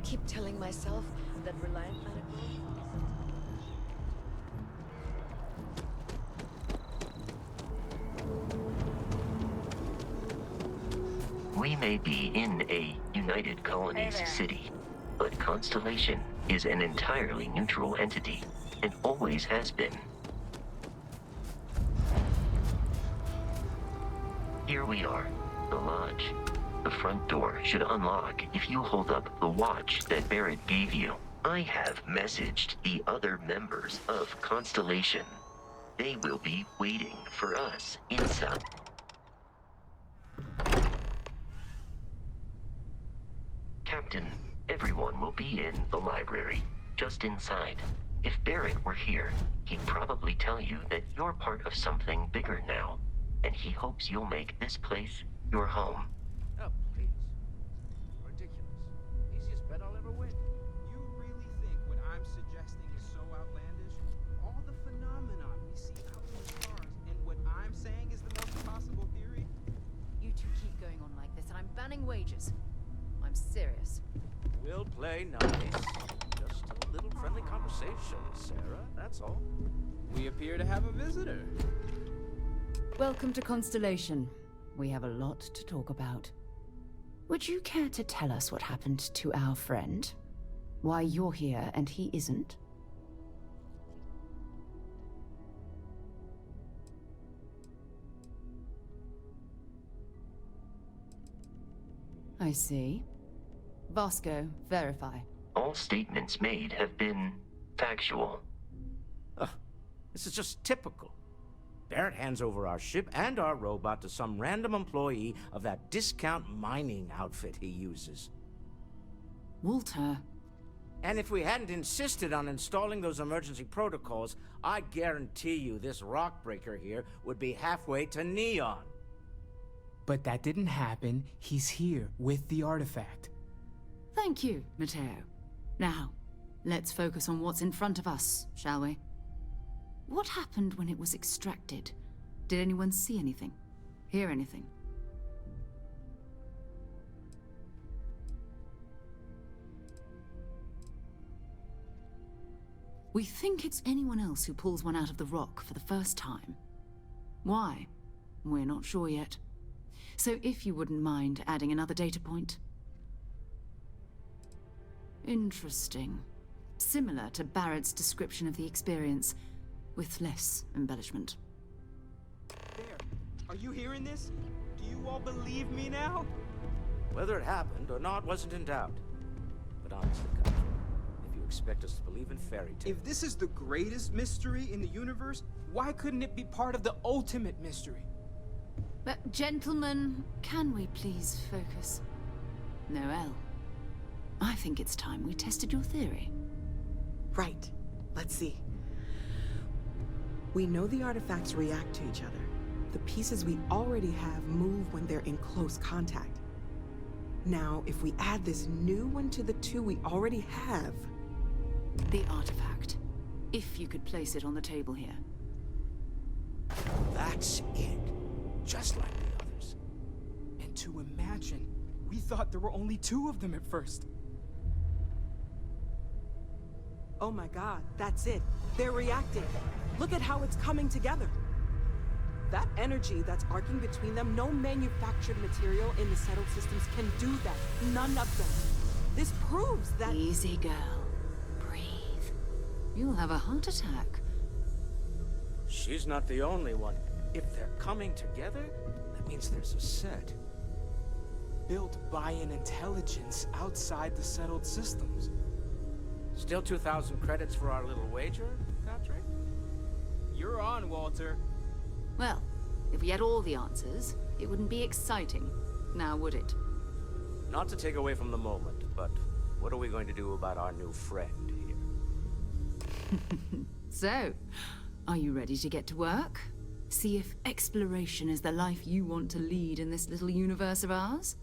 keep telling myself that Reliant Planet We may be in a United Colonies city, but Constellation is an entirely neutral entity, and always has been. Here we are, the lodge. The front door should unlock if you hold up the watch that Barrett gave you. I have messaged the other members of Constellation. They will be waiting for us inside. Captain, everyone will be in the library, just inside. If Barrett were here, he'd probably tell you that you're part of something bigger now, and he hopes you'll make this place your home. Oh, please. Ridiculous. Easiest bet I'll ever win. You really think what I'm suggesting is so outlandish? All the phenomenon we see out in the stars, and what I'm saying is the most possible theory? You two keep going on like this, and I'm banning wages. I'm serious. We'll play nice. Just a little friendly conversation, Sarah, that's all. We appear to have a visitor. Welcome to Constellation. We have a lot to talk about. Would you care to tell us what happened to our friend? Why you're here and he isn't? I see. Vasco, verify. All statements made have been factual. Ugh, this is just typical. Barrett hands over our ship and our robot to some random employee of that discount mining outfit he uses. Walter. And if we hadn't insisted on installing those emergency protocols, I guarantee you this rock breaker here would be halfway to Neon. But that didn't happen. He's here with the artifact. Thank you, Matteo. Now, let's focus on what's in front of us, shall we? What happened when it was extracted? Did anyone see anything? Hear anything? We think it's anyone else who pulls one out of the rock for the first time. Why? We're not sure yet. So if you wouldn't mind adding another data point. Interesting. Similar to Barrett's description of the experience, with less embellishment. There. Are you hearing this? Do you all believe me now? Whether it happened or not wasn't in doubt. But honestly, Contra, if you expect us to believe in fairy tales... If this is the greatest mystery in the universe, why couldn't it be part of the ultimate mystery? But gentlemen, can we please focus? Noel, I think it's time we tested your theory. Right. Let's see. We know the artifacts react to each other. The pieces we already have move when they're in close contact. Now, if we add this new one to the two we already have... The artifact. If you could place it on the table here. That's it. Just like the others. And to imagine, we thought there were only two of them at first. Oh my god, that's it. They're reacting. Look at how it's coming together. That energy that's arcing between them, no manufactured material in the settled systems can do that. None of them. This proves that... Easy, girl. Breathe. You'll have a heart attack. She's not the only one. If they're coming together, that means there's a set. Built by an intelligence outside the settled systems. Still 2,000 credits for our little wager, Contra? You're on, Walter. Well, if we had all the answers, it wouldn't be exciting, now would it? Not to take away from the moment, but what are we going to do about our new friend here? So, are you ready to get to work? See if exploration is the life you want to lead in this little universe of ours?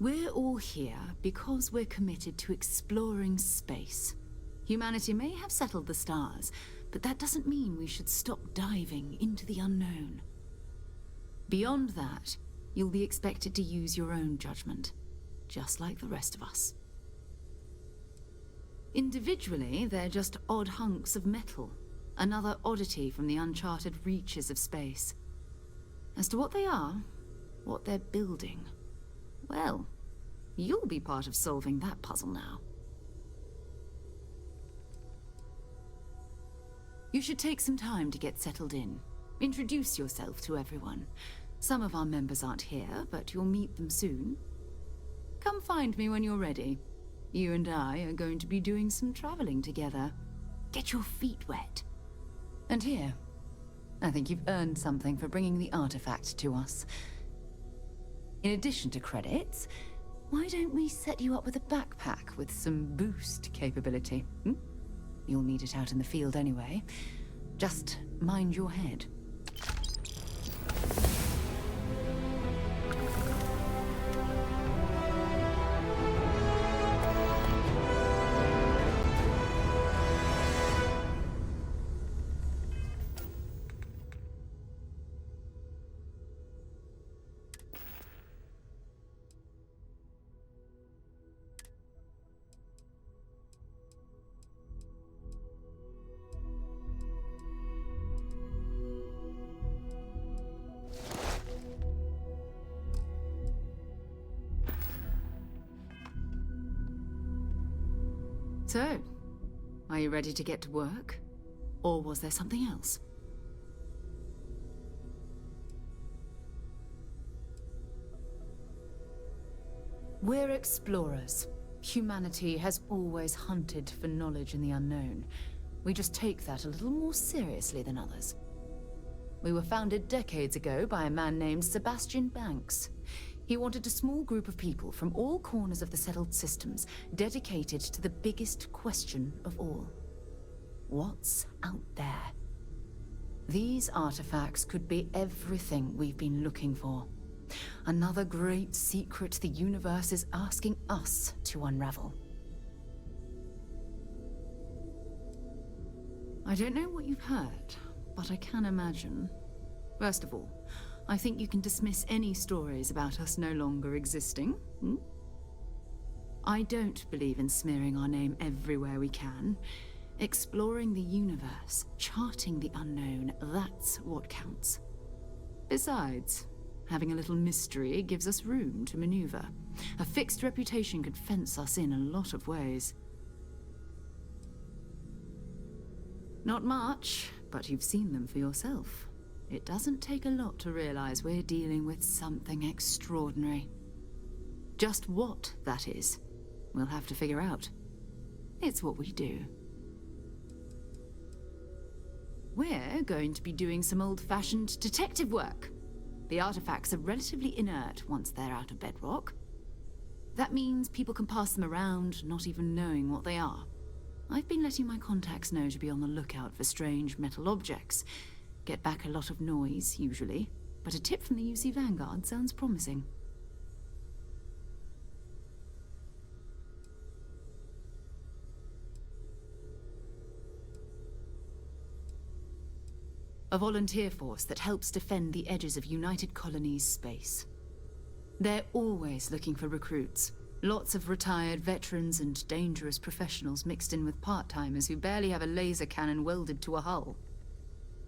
We're all here because we're committed to exploring space. Humanity may have settled the stars, but that doesn't mean we should stop diving into the unknown. Beyond that, you'll be expected to use your own judgment, just like the rest of us. Individually, they're just odd hunks of metal, another oddity from the uncharted reaches of space. As to what they are, what they're building, well, you'll be part of solving that puzzle now. You should take some time to get settled in. Introduce yourself to everyone. Some of our members aren't here, but you'll meet them soon. Come find me when you're ready. You and I are going to be doing some traveling together. Get your feet wet. And here, I think you've earned something for bringing the artifact to us. In addition to credits, why don't we set you up with a backpack with some boost capability? You'll need it out in the field anyway. Just mind your head. So, are you ready to get to work? Or was there something else? We're explorers. Humanity has always hunted for knowledge in the unknown. We just take that a little more seriously than others. We were founded decades ago by a man named Sebastian Banks. He wanted a small group of people from all corners of the settled systems dedicated to the biggest question of all. What's out there? These artifacts could be everything we've been looking for. Another great secret the universe is asking us to unravel. I don't know what you've heard, but I can imagine. First of all, I think you can dismiss any stories about us no longer existing. I don't believe in smearing our name everywhere we can. Exploring the universe, charting the unknown, that's what counts. Besides, having a little mystery gives us room to maneuver. A fixed reputation could fence us in a lot of ways. Not much, but you've seen them for yourself. It doesn't take a lot to realize we're dealing with something extraordinary. Just what that is, we'll have to figure out. It's what we do. We're going to be doing some old-fashioned detective work. The artifacts are relatively inert once they're out of bedrock. That means people can pass them around, not even knowing what they are. I've been letting my contacts know to be on the lookout for strange metal objects. Get back a lot of noise, usually, but a tip from the UC Vanguard sounds promising. A volunteer force that helps defend the edges of United Colonies space. They're always looking for recruits. Lots of retired veterans and dangerous professionals mixed in with part-timers who barely have a laser cannon welded to a hull.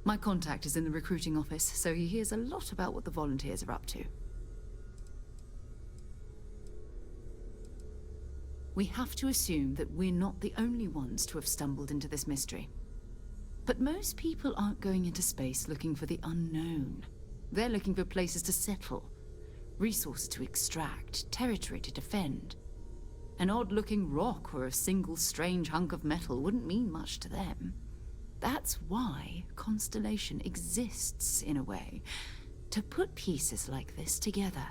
My contact is in the recruiting office, so he hears a lot about what the volunteers are up to. We have to assume that we're not the only ones to have stumbled into this mystery. But most people aren't going into space looking for the unknown. They're looking for places to settle, resources to extract, territory to defend. An odd-looking rock or a single strange hunk of metal wouldn't mean much to them. That's why Constellation exists, in a way, to put pieces like this together.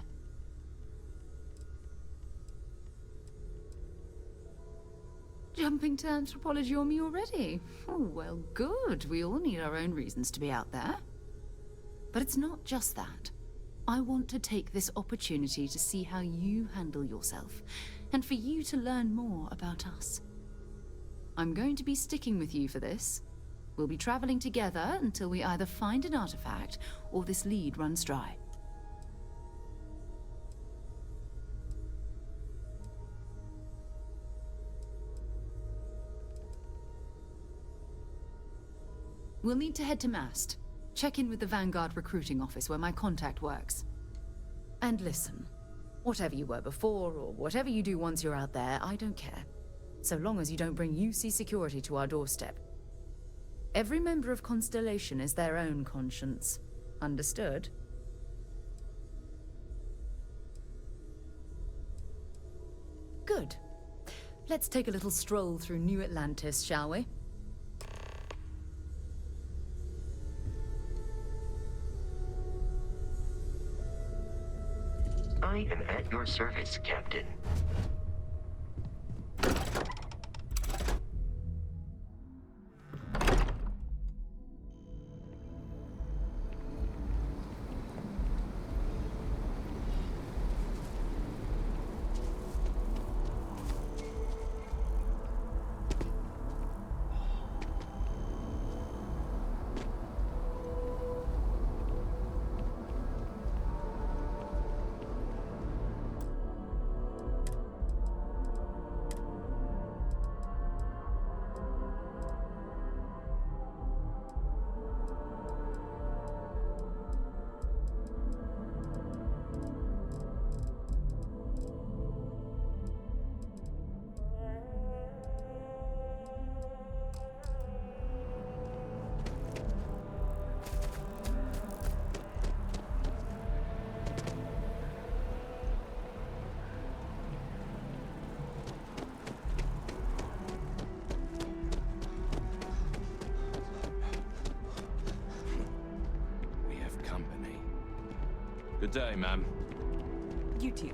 Jumping to anthropology on me already? Oh, well, good. We all need our own reasons to be out there. But it's not just that. I want to take this opportunity to see how you handle yourself, and for you to learn more about us. I'm going to be sticking with you for this. We'll be traveling together until we either find an artifact or this lead runs dry. We'll need to head to Mast. Check in with the Vanguard recruiting office where my contact works. And listen, whatever you were before, or whatever you do once you're out there, I don't care. So long as you don't bring UC security to our doorstep. Every member of Constellation is their own conscience. Understood? Good. Let's take a little stroll through New Atlantis, shall we? I am at your service, Captain. Good day, ma'am. You too.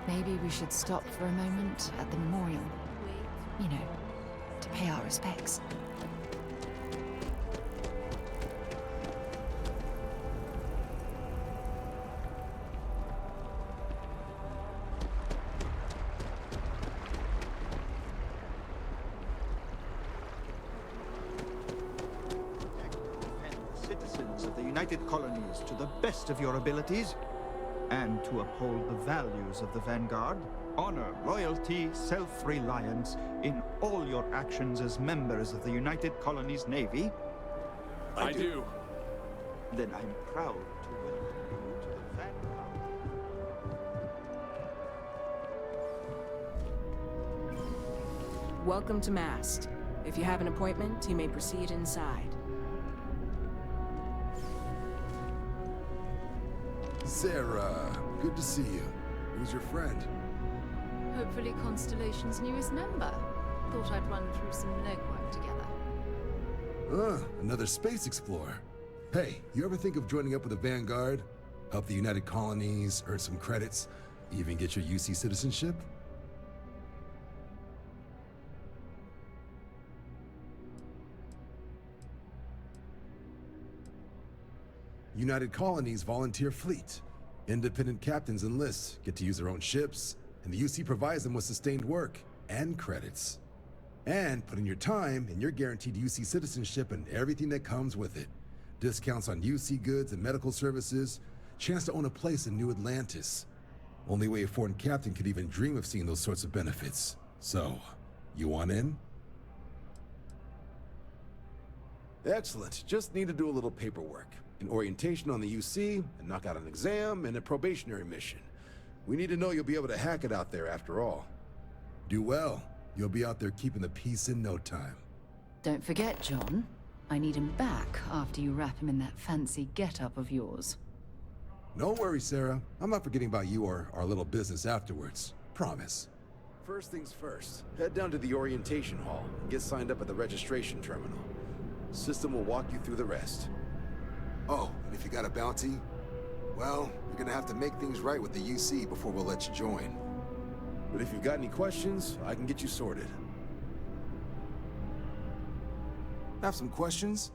Maybe we should stop for a moment at the memorial. You know, to pay our respects. Citizens of the United Colonies to the best of your abilities, and to uphold the values of the Vanguard, honor, loyalty, self-reliance in all your actions as members of the United Colonies Navy. I do. Then I'm proud to welcome you to the Vanguard. Welcome to Mast. If you have an appointment, you may proceed inside. Sarah, good to see you. Who's your friend? Hopefully Constellation's newest member. Thought I'd run through some legwork together. Another space explorer. Hey, you ever think of joining up with the Vanguard? Help the United Colonies, earn some credits, even get your UC citizenship? United Colonies volunteer fleet. Independent captains enlist, get to use their own ships, and the UC provides them with sustained work and credits. And put in your time, and you're guaranteed UC citizenship and everything that comes with it. Discounts on UC goods and medical services, chance to own a place in New Atlantis. Only way a foreign captain could even dream of seeing those sorts of benefits. So, you want in? Excellent. Just need to do a little paperwork. An orientation on the UC, and knock out an exam, and a probationary mission. We need to know you'll be able to hack it out there after all. Do well. You'll be out there keeping the peace in no time. Don't forget, John. I need him back after you wrap him in that fancy get-up of yours. No worries, Sarah. I'm not forgetting about you or our little business afterwards. Promise. First things first, head down to the orientation hall and get signed up at the registration terminal. System will walk you through the rest. Oh, and if you got a bounty, well, you're gonna have to make things right with the UC before we'll let you join. But if you've got any questions, I can get you sorted. Have some questions?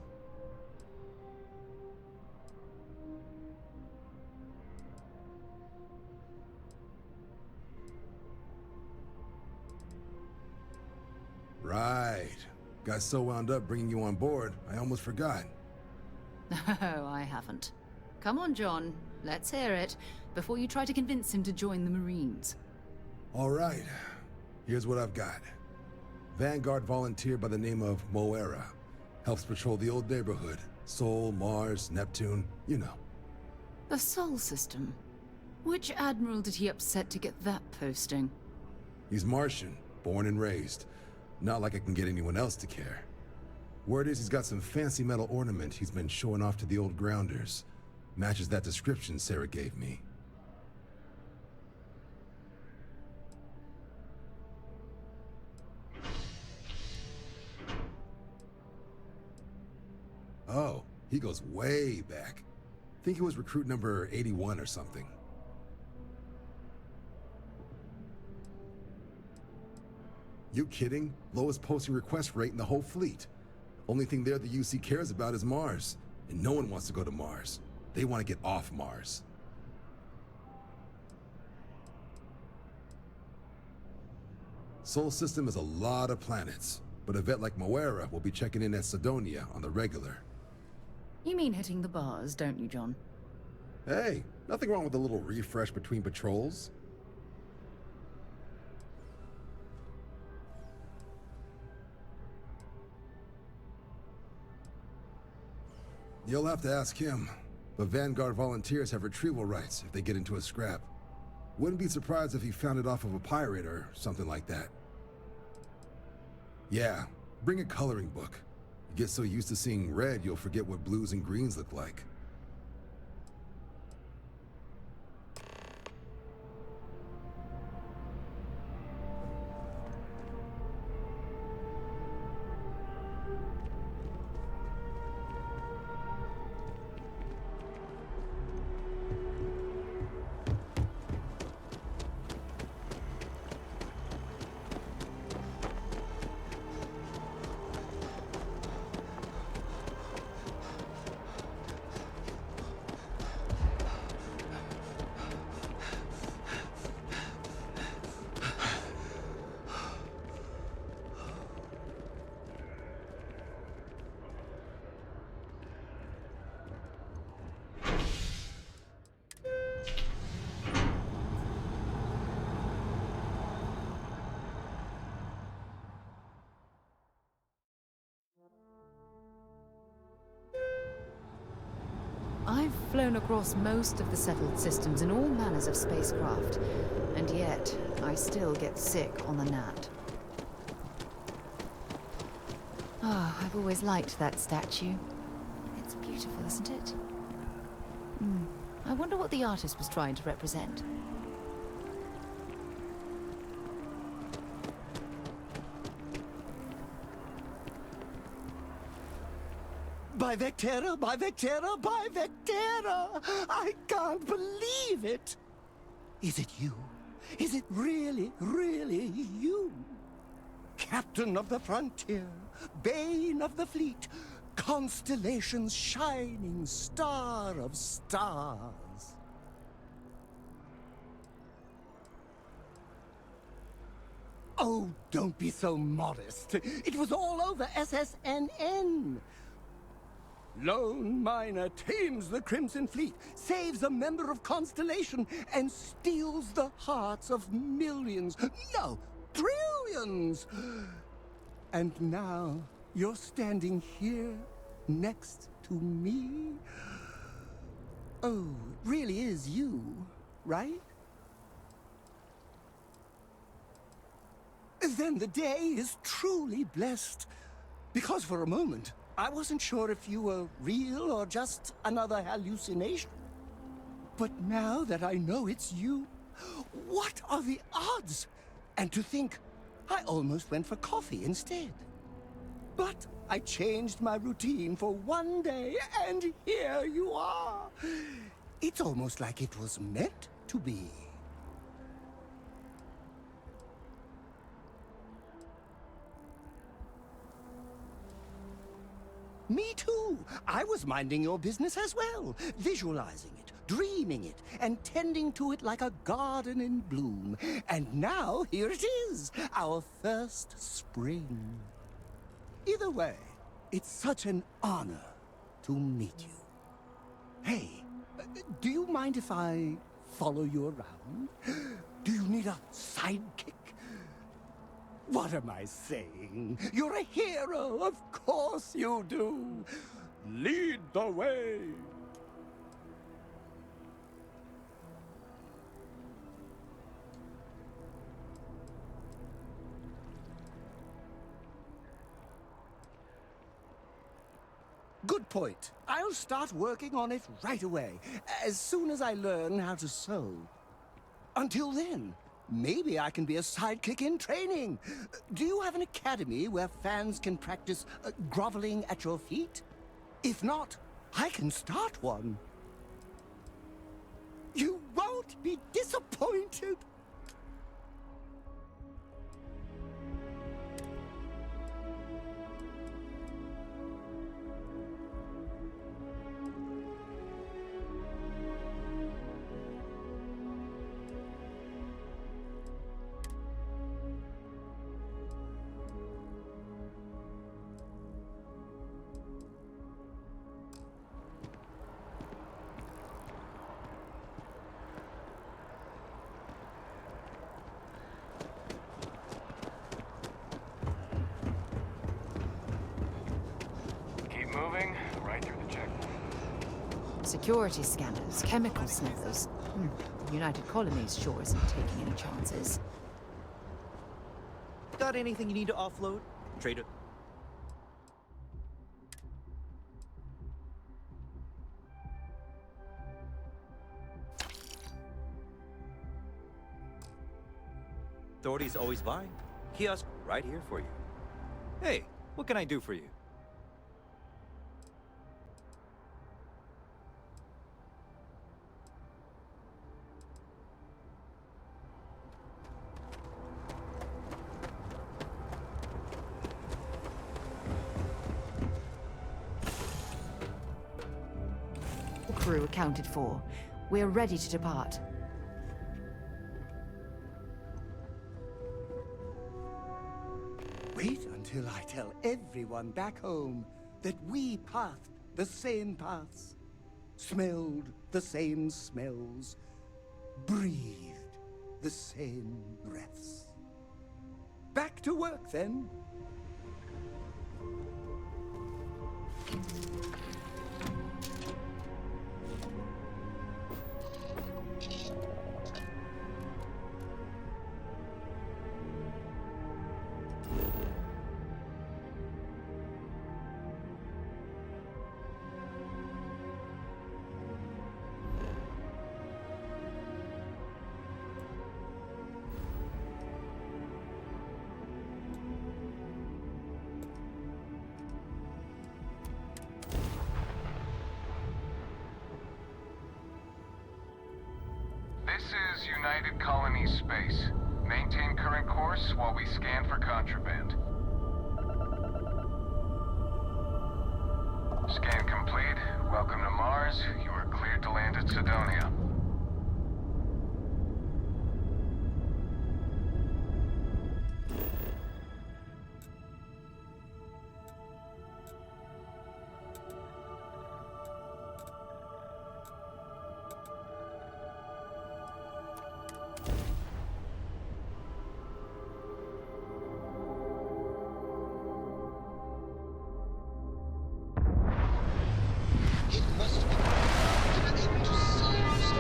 Right. Got so wound up bringing you on board, I almost forgot. Oh, I haven't. Come on, John. Let's hear it, before you try to convince him to join the Marines. All right. Here's what I've got. Vanguard volunteer by the name of Moira. Helps patrol the old neighborhood. Sol, Mars, Neptune, you know. The Sol system? Which admiral did he upset to get that posting? He's Martian, born and raised. Not like I can get anyone else to care. Word is he's got some fancy metal ornament he's been showing off to the old grounders. Matches that description Sarah gave me. Oh, he goes way back. Think he was recruit number 81 or something. You kidding? Lowest posting request rate in the whole fleet. Only thing there the UC cares about is Mars. And no one wants to go to Mars. They want to get off Mars. Sol system is a lot of planets. But a vet like Moira will be checking in at Sidonia on the regular. You mean hitting the bars, don't you, John? Hey, nothing wrong with a little refresh between patrols. You'll have to ask him, but Vanguard volunteers have retrieval rights if they get into a scrap. Wouldn't be surprised if he found it off of a pirate or something like that. Yeah, bring a coloring book. You get so used to seeing red, you'll forget what blues and greens look like. I've flown across most of the settled systems in all manners of spacecraft, and yet I still get sick on the gnat. Ah, I've always liked that statue. It's beautiful, isn't it? I wonder what the artist was trying to represent. By Vectera, by Vectera, by Vectera! I can't believe it! Is it you? Is it really, really you? Captain of the frontier, bane of the fleet, Constellation's shining star of stars. Oh, don't be so modest. It was all over SSNN. Lone miner tames the Crimson Fleet, saves a member of Constellation, and steals the hearts of millions, no, trillions! And now you're standing here next to me? Oh, it really is you, right? Then the day is truly blessed, because for a moment, I wasn't sure if you were real or just another hallucination. But now that I know it's you, what are the odds? And to think, I almost went for coffee instead. But I changed my routine for one day, and here you are. It's almost like it was meant to be. Me too. I was minding your business as well, visualizing it, dreaming it, and tending to it like a garden in bloom. And now here it is, our first spring. Either way, it's such an honor to meet you. Hey, do you mind if I follow you around? Do you need a sidekick? What am I saying? You're a hero, of course you do. Lead the way. Good point. I'll start working on it right away, as soon as I learn how to sew. Until then, maybe I can be a sidekick in training. Do you have an academy where fans can practice groveling at your feet? If not, I can start one. You won't be disappointed. Moving right through the checkpoint. Security scanners, chemical sniffers. United Colonies sure isn't taking any chances. Got anything you need to offload? Trade it. Authorities always buy. Kiosk right here for you. Hey, what can I do for you? Crew accounted for. We're ready to depart. Wait until I tell everyone back home that we pathed the same paths, smelled the same smells, breathed the same breaths. Back to work, then. This is United Colonies space. Maintain current course while we scan for contraband. Scan complete. Welcome to Mars. You are cleared to land at Sidonia. It must be been able to see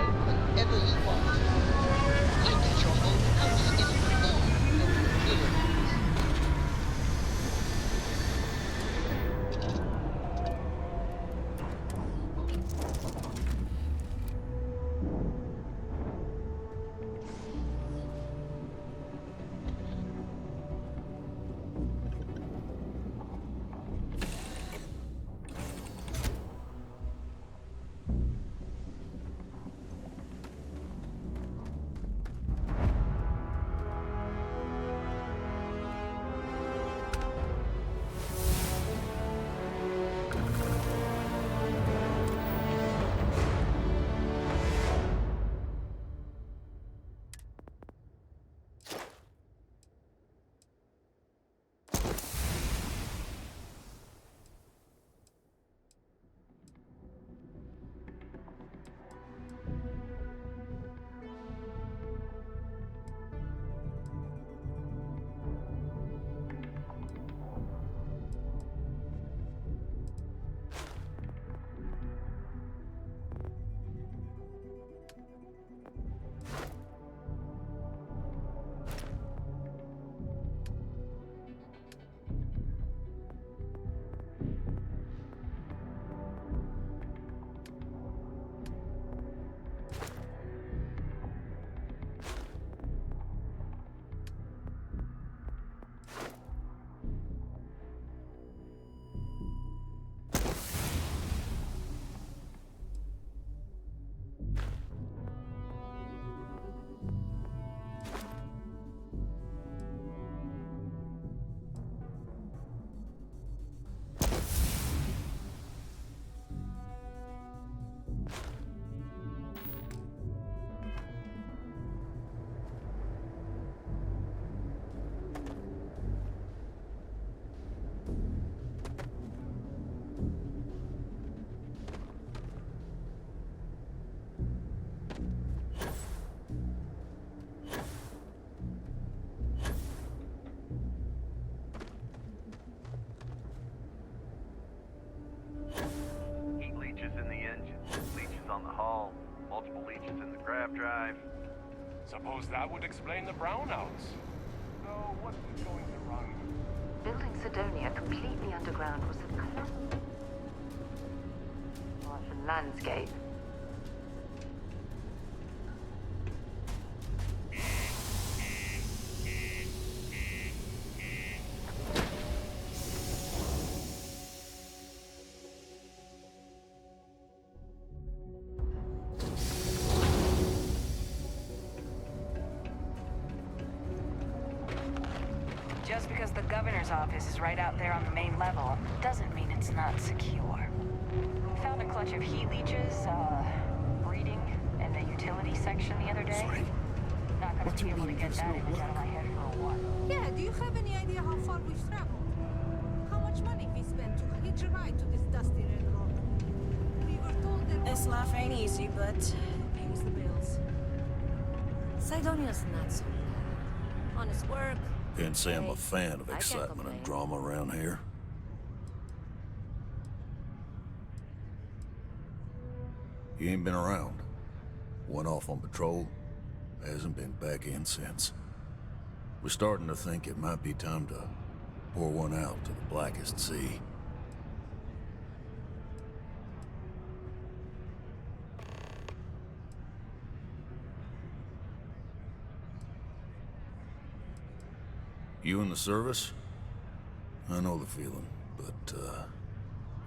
switches in the grab drive. Suppose that would explain the brownouts. So what was going to run? Building Sidonia completely underground was a classic Martian landscape. Just because the governor's office is right out there on the main level doesn't mean it's not secure. Found a clutch of heat leeches, breeding in the utility section the other day. Not gonna be able to get that image out of my head for a while. Yeah, do you have any idea how far we've traveled? How much money we spent to hitch a ride to this dusty red rock? We were told that... This life ain't easy, but it pays the bills. Sidonia's not so bad. Honest work. Can't say I'm a fan of I can't excitement complain. and drama around here. He ain't been around. Went off on patrol. Hasn't been back in since. We're starting to think it might be time to pour one out to the blackest sea. You in the service? I know the feeling, but,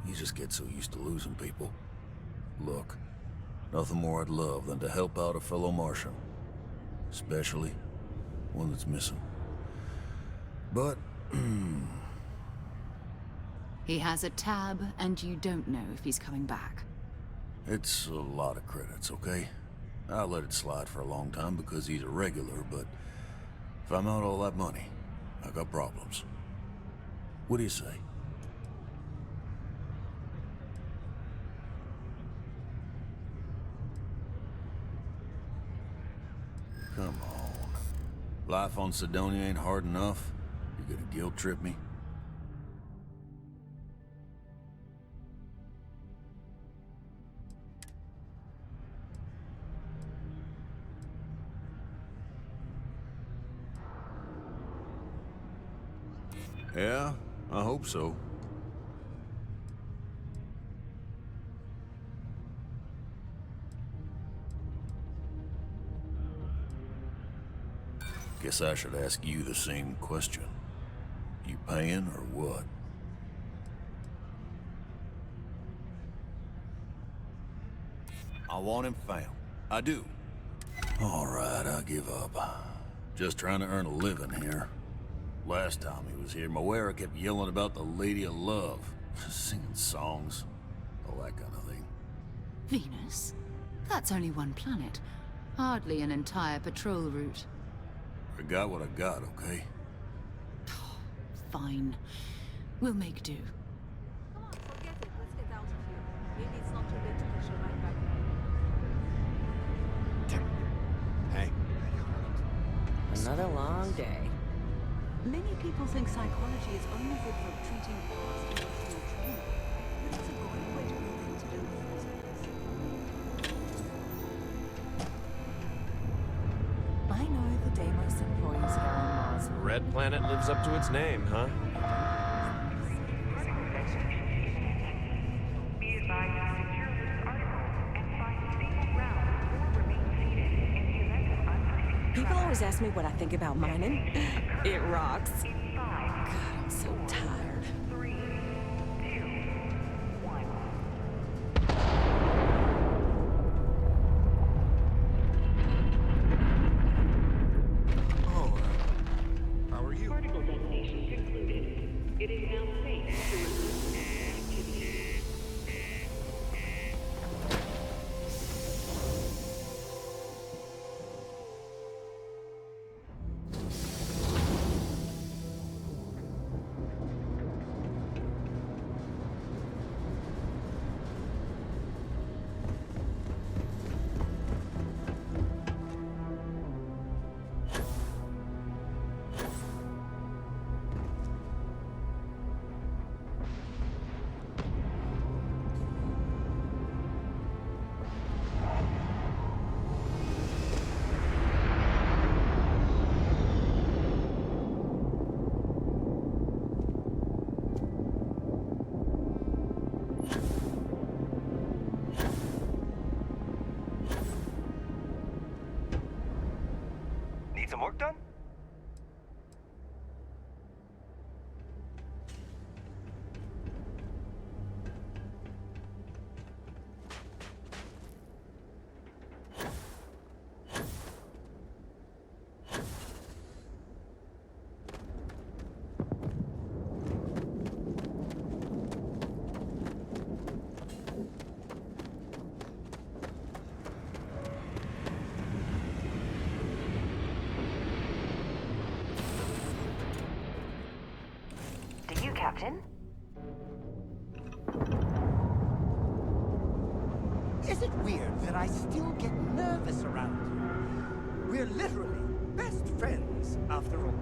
you just get so used to losing people. Look, nothing more I'd love than to help out a fellow Martian. Especially one that's missing. But, He has a tab, and you don't know if he's coming back. it's a lot of credits, okay? I let it slide for a long time because he's a regular, but if I'm out all that money, I got problems. What do you say? Come on. Life on Sidonia ain't hard enough. You gonna guilt trip me? Yeah, I hope so. Guess I should ask you the same question. You paying or what? I want him found. I do. All right, I give up. Just trying to earn a living here. Last time he was here, Moera kept yelling about the Lady of Love. Singing songs. All that kind of thing. Venus? That's only one planet. Hardly an entire patrol route. I got what I got, okay? Fine. We'll make do. Come on, forget it. Let's get out of here. Maybe it's not too late to catch a ride back. Hey. Another long day. Many people think psychology is only good for treating past emotional trauma, but it's a great way to know things to do in the first place. I know the Deimos employees here on Mars. Red Planet lives up to its name, huh? People always ask me what I think about mining. It rocks. God, I'm so tired. Oh, how are you? Particle detonation concluded. It is now safe to resume activity. some work done? Do you, Captain? Is it weird that I still get nervous around you? We're literally best friends, after all.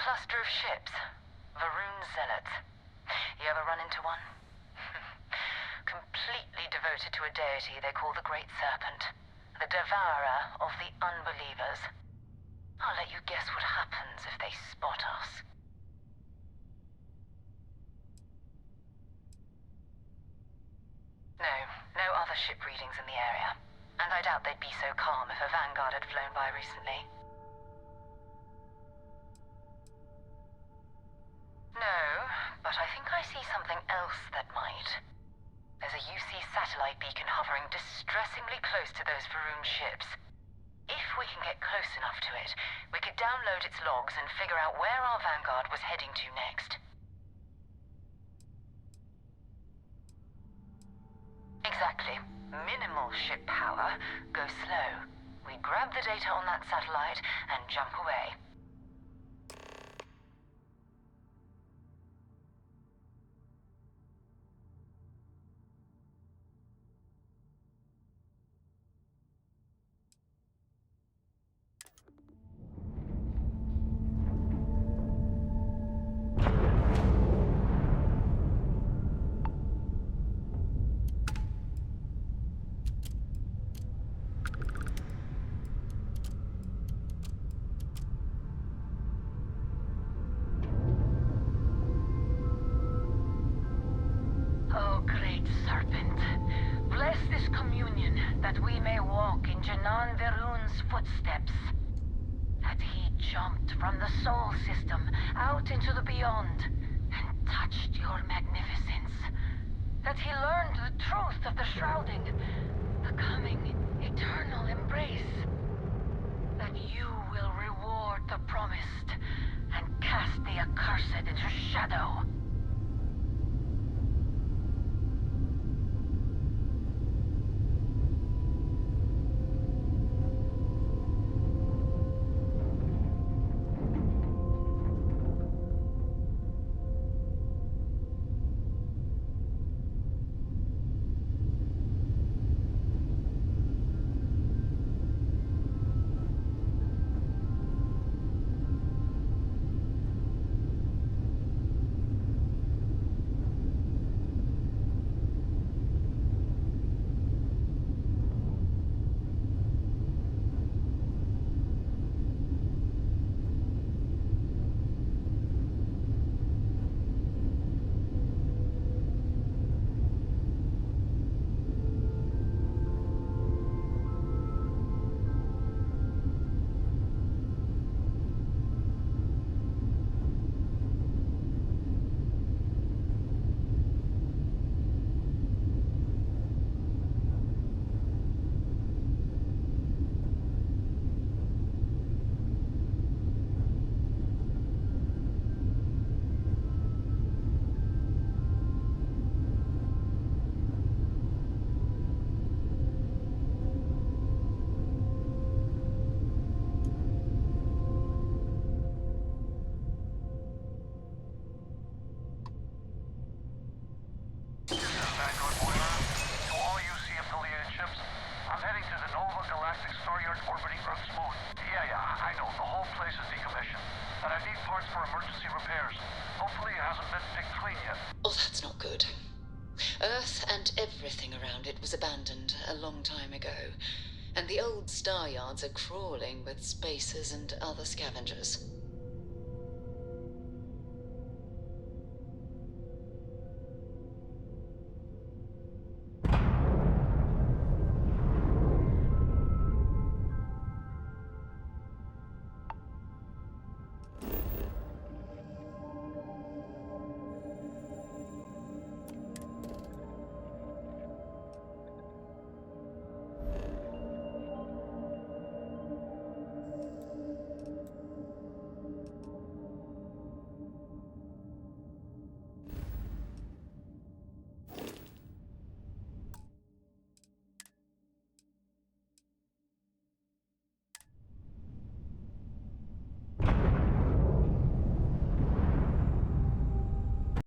cluster of ships. Varun zealots. You ever run into one? Completely devoted to a deity they call the Great Serpent. The devourer of the unbelievers. I'll let you guess what happens if they spot us. No other ship readings in the area. And I doubt they'd be so calm if a Vanguard had flown by recently. No, but I think I see something else that might. There's a UC satellite beacon hovering distressingly close to those Varun ships. If we can get close enough to it, we could download its logs and figure out where our Vanguard was heading to next. Exactly. Minimal ship power. Go slow. We grab the data on that satellite and jump away. Oh, great serpent, bless this communion that we may walk in Janan Varun's footsteps. That he jumped from the Sol system out into the beyond and touched your magnificence. That he learned the truth of the shrouding, the coming eternal embrace. That you will reward the promised and cast the accursed into shadow. Oh, yeah, I know. The whole place is decommissioned. And I need parts for emergency repairs. Hopefully it hasn't been picked clean yet. Oh, that's not good. Earth and everything around it was abandoned a long time ago, and the old star yards are crawling with spacers and other scavengers.